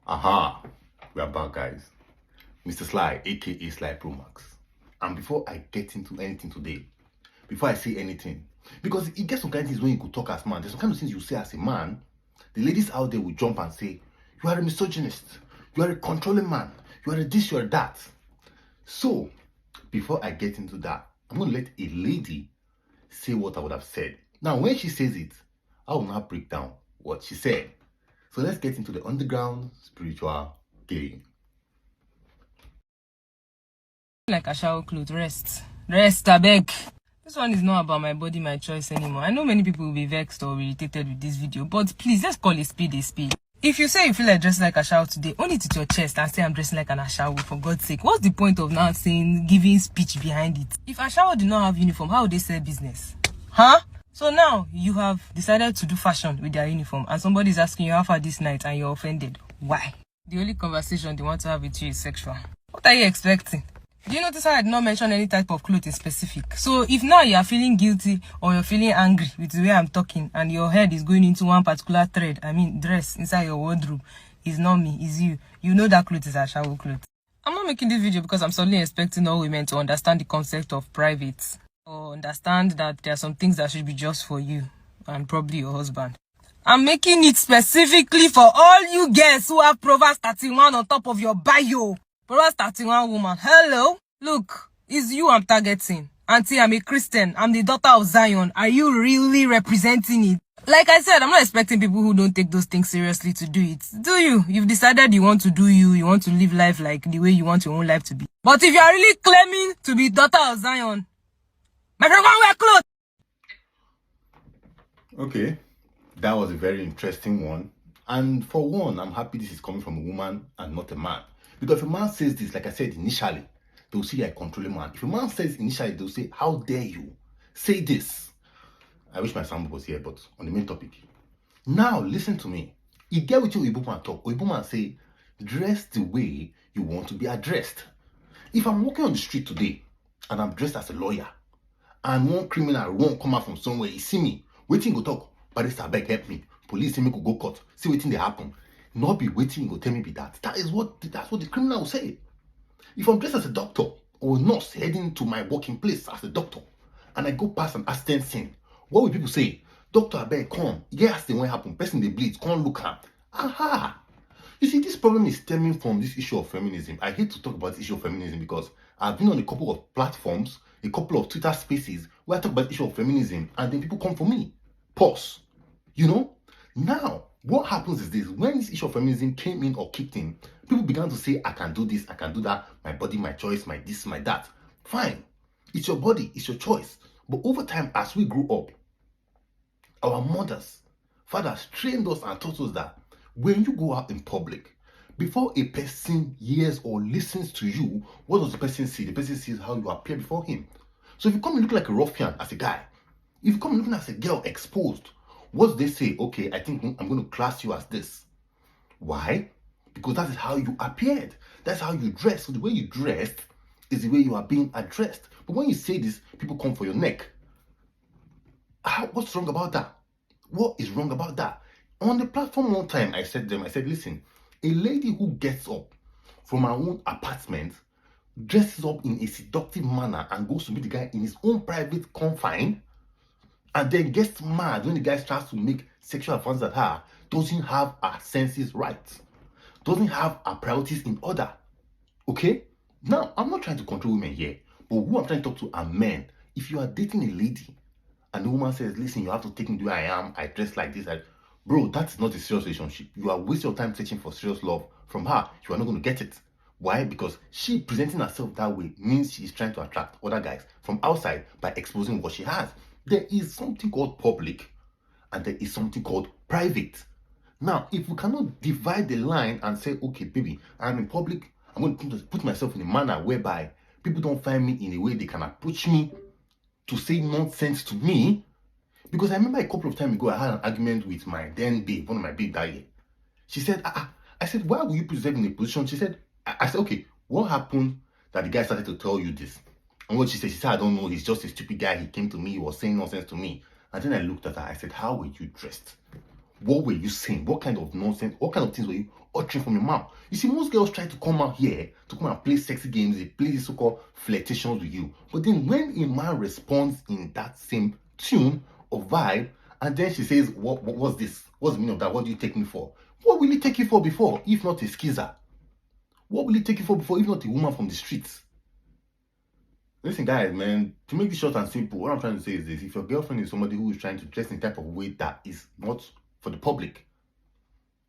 Aha, we are back, guys. Mr. Sly, aka Sly Pro Max. And before I get into anything today, before I say anything, because it gets some kind of things when you could talk as man, there's some kind of things you say as a man, the ladies out there will jump and say, you are a misogynist, you are a controlling man, you are a this, you are that. So, before I get into that, I'm going to let a lady say what I would have said. Now, when she says it, I will not break down what she said. So let's get into the underground spiritual game. Like a shower clothes, rest, I beg. This one is not about my body, my choice anymore. I know many people will be vexed or irritated with this video, but please, let's call a spade a spade. If you say you feel like dressing like a shower today, own it to your chest and say I'm dressing like an Ashawo, for God's sake. What's the point of now saying, giving speech behind it? If Ashawo did not have uniform, how would they sell business? Huh? So now you have decided to do fashion with their uniform and somebody is asking you how far this night and you're offended. Why? The only conversation they want to have with you is sexual. What are you expecting? Do you notice how I did not mention any type of cloth in specific? So if now you are feeling guilty or you're feeling angry with the way I'm talking and your head is going into one particular thread, dress inside your wardrobe, it's not me, it's you. You know that cloth is a shower cloth. I'm not making this video because I'm suddenly expecting all women to understand the concept of private or understand that there are some things that should be just for you and probably your husband. I'm making it specifically for all you girls who have Proverbs 31 on top of your bio. Proverbs 31 woman. Hello? Look, it's you I'm targeting. Auntie, I'm a Christian. I'm the daughter of Zion. Are you really representing it? Like I said, I'm not expecting people who don't take those things seriously to do it. Do you? You've decided you want to do you want to live life like the way you want your own life to be. But if you are really claiming to be daughter of Zion, my friend, go wear clothes. Okay, that was a very interesting one. And for one, I'm happy this is coming from a woman and not a man. Because if a man says this, like I said initially, they'll say you're a controlling man. If a man says initially, they'll say, how dare you say this? I wish my sound was here, but on the main topic. Now, listen to me. You get with your Igbo man talk. Igbo man say, dress the way you want to be addressed. If I'm walking on the street today, and I'm dressed as a lawyer, and one criminal won't come out from somewhere, he see me, waiting go talk, barrister beg help me, police say me go court, see waiting they happen. Not be waiting, go tell me be that. That's what the criminal will say. If I'm dressed as a doctor or nurse heading to my working place as a doctor, and I go past an accident scene, what will people say? Doctor, I beg, come. Yeah, accident when happen. Person they bleed, come look at. Aha! You see, this problem is stemming from this issue of feminism. I hate to talk about this issue of feminism because I've been on a couple of platforms, a couple of Twitter spaces where I talk about the issue of feminism, and then people come for me. Pause. You know? Now, what happens is this: when this issue of feminism came in or kicked in, people began to say, I can do this, I can do that, my body, my choice, my this, my that. Fine. It's your body, it's your choice. But over time, as we grew up, our mothers, fathers trained us and taught us that when you go out in public, before a person hears or listens to you, what does the person see? The person sees how you appear before him. So if you come and look like a ruffian as a guy, if you come looking as a girl exposed, what do they say? Okay, I think I'm going to class you as this. Why? Because that is how you appeared. That's how you dress. So the way you dressed is the way you are being addressed. But when you say this, people come for your neck. What's wrong about that? What is wrong about that? On the platform one time, I said to them, listen, a lady who gets up from her own apartment, dresses up in a seductive manner and goes to meet the guy in his own private confine, and then gets mad when the guy starts to make sexual advances at her, doesn't have her senses right, doesn't have her priorities in order. Okay? Now, I'm not trying to control women here, but who I'm trying to talk to are men. If you are dating a lady and the woman says, listen, you have to take me the way I am, I dress like this, bro, that's not a serious relationship. You are wasting your time searching for serious love from her. You are not going to get it. Why? Because she presenting herself that way means she is trying to attract other guys from outside by exposing what she has. There is something called public and there is something called private. Now, if we cannot divide the line and say, okay, baby, I'm in public, I'm going to put myself in a manner whereby people don't find me in a way they can approach me to say nonsense to me. Because I remember a couple of times ago, I had an argument with my then babe, one of my babe that year. She said, I said, why will you put yourself in a position? She said, I said, okay, what happened that the guy started to tell you this? And what she said, I don't know, he's just a stupid guy. He came to me, he was saying nonsense to me. And then I looked at her, I said, how were you dressed? What were you saying? What kind of nonsense? What kind of things were you uttering from your mouth? You see, most girls try to come out here to come and play sexy games. They play these so-called flirtations with you. But then when a man responds in that same tune or vibe, and then she says, what's this? What's the meaning of that? What do you take me for? What will he take you for before, if not a skeezer? What will he take you for before, if not a woman from the streets? Listen, guys, man, to make this short and simple, what I'm trying to say is this. If your girlfriend is somebody who is trying to dress in a type of way that is not for the public,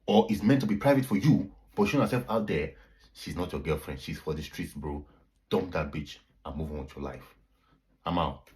or is meant to be private for you, but showing herself out there, she's not your girlfriend. She's for the streets, bro. Dump that bitch and move on with your life. I'm out.